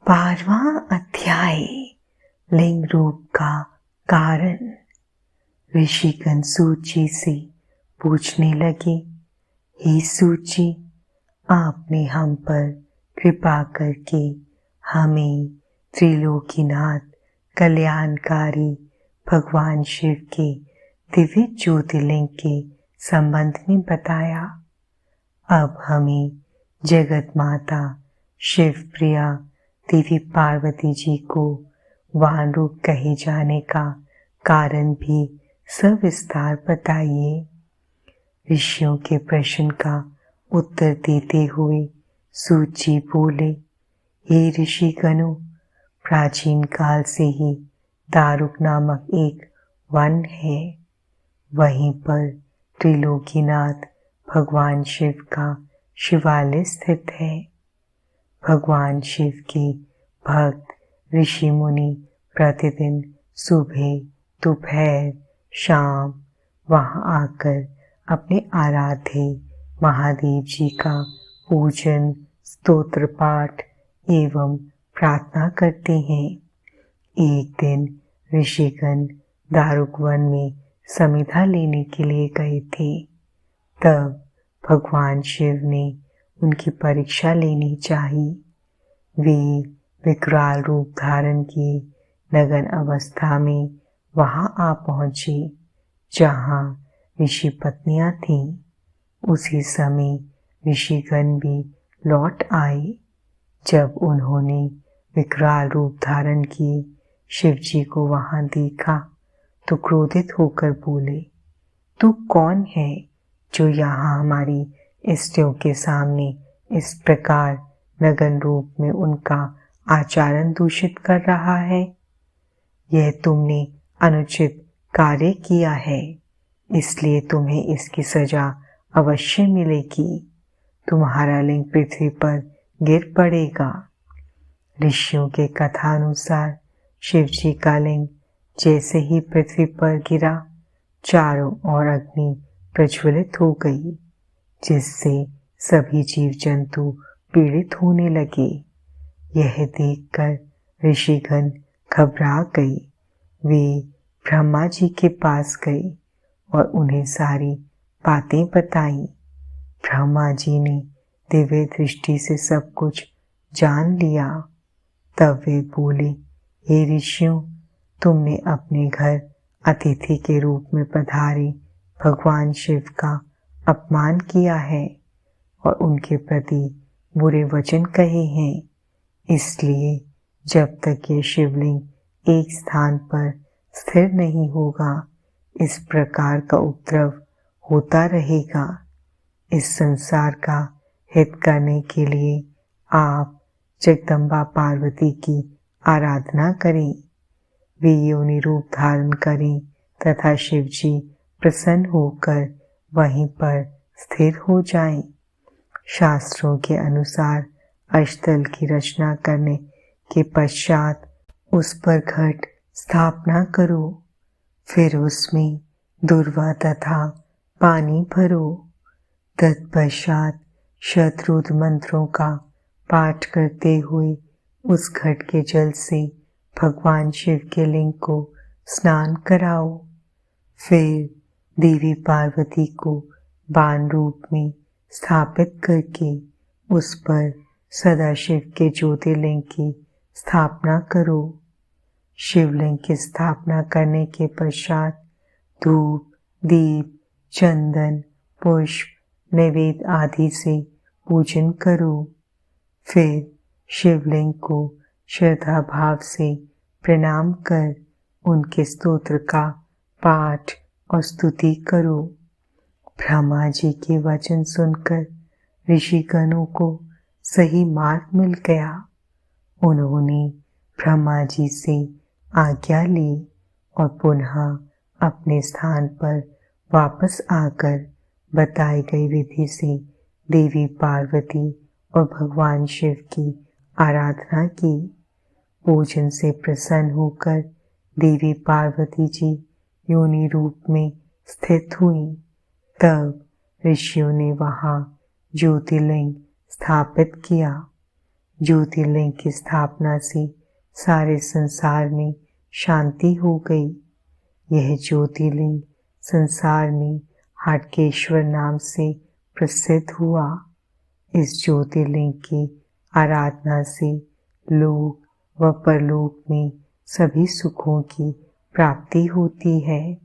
12वां अध्याय लिंग रूप का कारण। ऋषिगण सूची से पूछने लगे, हे सूची, आपने हम पर कृपा करके हमें त्रिलोकीनाथ कल्याणकारी भगवान शिव के दिव्य ज्योतिर्लिंग के संबंध में बताया। अब हमें जगत माता शिव प्रिया देवी पार्वती जी को वाहन रूप कहे जाने का कारण भी सविस्तार बताइए। ऋषियों के प्रश्न का उत्तर देते हुए सूची बोले, हे ऋषिगणों, प्राचीन काल से ही दारुक नामक एक वन है। वहीं पर त्रिलोकीनाथ भगवान शिव का शिवालय स्थित है। भगवान शिव के भक्त ऋषि मुनि प्रतिदिन सुबह, दोपहर, शाम वहां आकर अपने आराध्य महादेव जी का पूजन, स्तोत्र पाठ एवं प्रार्थना करते हैं। एक दिन ऋषिगण दारुक वन में समिधा लेने के लिए गए थे। तब भगवान शिव ने उनकी परीक्षा लेनी चाहिए। वे विकराल रूप धारण किए नग्न अवस्था में वहां आ पहुंचे जहां ऋषि पत्नियां थीं। उसी समय ऋषिगण भी लौट आए। जब उन्होंने विकराल रूप धारण किए शिव जी को वहां देखा तो क्रोधित होकर बोले, तू कौन है जो यहाँ हमारी स्त्रियों के सामने इस प्रकार नग्न रूप में उनका आचरण दूषित कर रहा है? यह तुमने अनुचित कार्य किया है, इसलिए तुम्हें इसकी सजा अवश्य मिलेगी। तुम्हारा लिंग पृथ्वी पर गिर पड़ेगा। ऋषियों के कथानुसार शिव जी का लिंग जैसे ही पृथ्वी पर गिरा, चारों ओर अग्नि प्रज्वलित हो गई, जिससे सभी जीव जंतु पीड़ित होने लगे। यह देखकर ऋषिगण घबरा गए। वे ब्रह्मा जी के पास गए और उन्हें सारी बातें बताई। ब्रह्मा जी ने दिव्य दृष्टि से सब कुछ जान लिया। तब वे बोले, हे ऋषियों, तुमने अपने घर अतिथि के रूप में पधारे भगवान शिव का अपमान किया है और उनके प्रति बुरे वचन कहे हैं। इसलिए जब तक ये शिवलिंग एक स्थान पर स्थिर नहीं होगा, इस प्रकार का उपद्रव होता रहेगा। इस संसार का हित करने के लिए आप जगदम्बा पार्वती की आराधना करें। वे योनि रूप धारण करें तथा शिव जी प्रसन्न होकर वहीं पर स्थिर हो जाएं। शास्त्रों के अनुसार अष्टदल की रचना करने के पश्चात उस पर घट स्थापना करो। फिर उसमें दुर्वा तथा पानी भरो। तत्पश्चात शतरुद्र मंत्रों का पाठ करते हुए उस घट के जल से भगवान शिव के लिंग को स्नान कराओ। फिर देवी पार्वती को बाण रूप में स्थापित करके उस पर सदाशिव के ज्योतिर्लिंग की स्थापना करो। शिवलिंग की स्थापना करने के पश्चात धूप, दीप, चंदन, पुष्प, नैवेद्य आदि से पूजन करो। फिर शिवलिंग को श्रद्धा भाव से प्रणाम कर उनके स्तोत्र का पाठ और स्तुति करो। ब्रह्मा जी के वचन सुनकर ऋषिगणों को सही मार्ग मिल गया। उन्होंने ब्रह्मा जी से आज्ञा ली और पुनः अपने स्थान पर वापस आकर बताई गई विधि से देवी पार्वती और भगवान शिव की आराधना की। पूजन से प्रसन्न होकर देवी पार्वती जी योनि रूप में स्थित हुई। तब ऋषियों ने वहां ज्योतिर्लिंग स्थापित किया। ज्योतिर्लिंग की स्थापना से सारे संसार में शांति हो गई। यह ज्योतिर्लिंग संसार में हाटकेश्वर नाम से प्रसिद्ध हुआ। इस ज्योतिर्लिंग की आराधना से लोक व परलोक में सभी सुखों की प्राप्ति होती है।